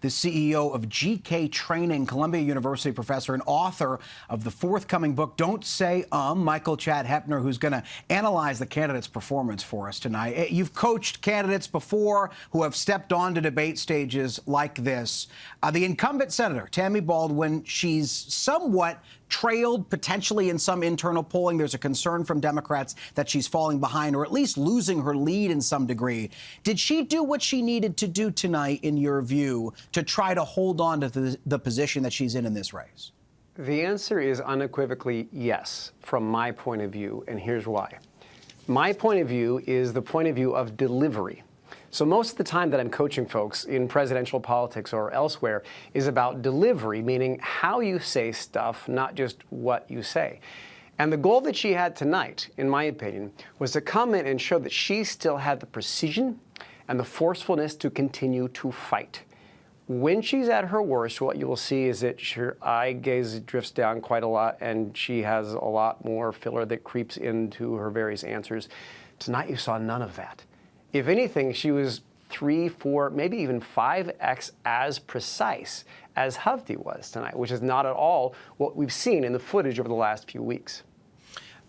the CEO of GK Training, Columbia University professor and author of the forthcoming book, Don't Say Michael Chad Hoeppner, who's going to analyze the candidate's performance for us tonight. You've coached candidates before who have stepped onto debate stages like this. The incumbent senator, Tammy Baldwin, she's somewhat trailed potentially in some internal polling. There's a concern from Democrats that she's falling behind or at least losing her lead in some degree. Did she do what she needed to do tonight, in your view, to try to hold on to the position that she's in this race? The answer is unequivocally yes, from my point of view, and here's why. My point of view is the point of view of delivery. So most of the time that I'm coaching folks in presidential politics or elsewhere is about delivery, meaning how you say stuff, not just what you say. And the goal that she had tonight, in my opinion, was to come in and show that she still had the precision and the forcefulness to continue to fight. When she's at her worst, what you will see is that her eye gaze drifts down quite a lot, and she has a lot more filler that creeps into her various answers. Tonight you saw none of that. If anything, she was 3, 4, maybe even 5x as precise as Hovde was tonight, which is not at all what we've seen in the footage over the last few weeks.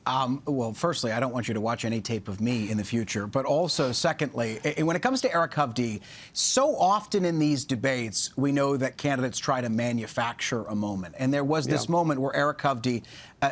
Well, firstly, I don't want you to watch any tape of me in the future. But also, secondly, when it comes to Eric Hovde, so often in these debates, we know that candidates try to manufacture a moment. And there was this moment where Eric Hovde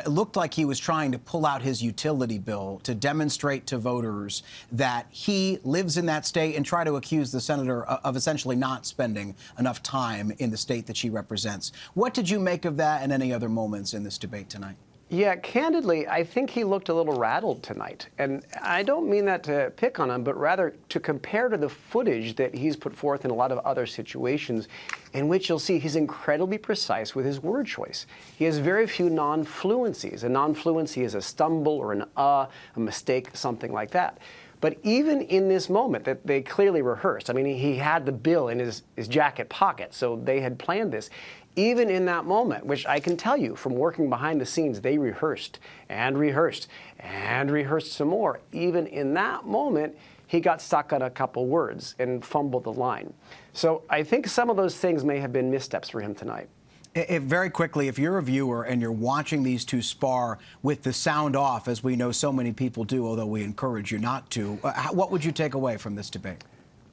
looked like he was trying to pull out his utility bill to demonstrate to voters that he lives in that state and try to accuse the senator of essentially not spending enough time in the state that she represents. What did you make of that and any other moments in this debate tonight? Yeah, candidly, I think he looked a little rattled tonight. And I don't mean that to pick on him, but rather to compare to the footage that he's put forth in a lot of other situations in which you'll see he's incredibly precise with his word choice. He has very few non-fluencies. A non-fluency is a stumble or a mistake, something like that. But even in this moment that they clearly rehearsed, I mean, he had the bill in his jacket pocket, so they had planned this. Even in that moment, which I can tell you from working behind the scenes, they rehearsed and rehearsed and rehearsed some more. Even in that moment, he got stuck on a couple words and fumbled the line. So I think some of those things may have been missteps for him tonight. Very quickly, if you're a viewer and you're watching these two spar with the sound off, as we know so many people do, although we encourage you not to, what would you take away from this debate?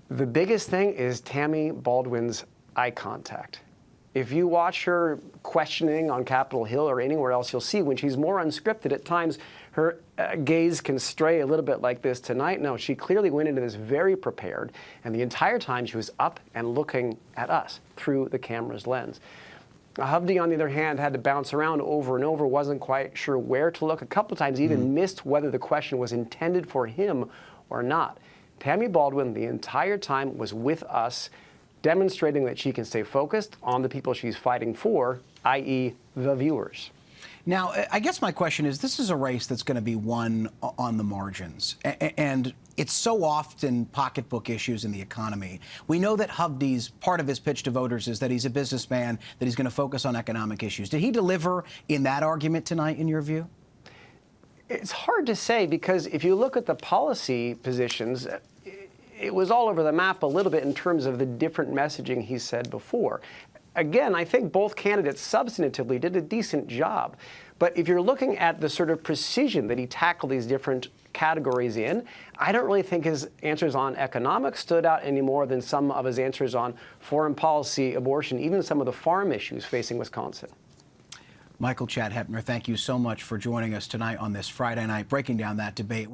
The biggest thing is Tammy Baldwin's eye contact. If you watch her questioning on Capitol Hill or anywhere else, you'll see when she's more unscripted, at times her gaze can stray a little bit like this tonight. No, she clearly went into this very prepared, and the entire time she was up and looking at us through the camera's lens. Hovde, on the other hand, had to bounce around over and over, wasn't quite sure where to look. A couple of times even missed whether the question was intended for him or not. Tammy Baldwin, the entire time, was with us, demonstrating that she can stay focused on the people she's fighting for, i.e. the viewers. Now, I guess my question is, this is a race that's going to be won on the margins. And it's so often pocketbook issues in the economy. We know that Hovde's part of his pitch to voters is that he's a businessman, that he's going to focus on economic issues. Did he deliver in that argument tonight, in your view? It's hard to say, because if you look at the policy positions, it was all over the map a little bit in terms of the different messaging he said before. Again, I think both candidates substantively did a decent job. But if you're looking at the sort of precision that he tackled these different categories in, I don't really think his answers on economics stood out any more than some of his answers on foreign policy, abortion, even some of the farm issues facing Wisconsin. Michael Chad Hoeppner, thank you so much for joining us tonight on this Friday night, breaking down that debate.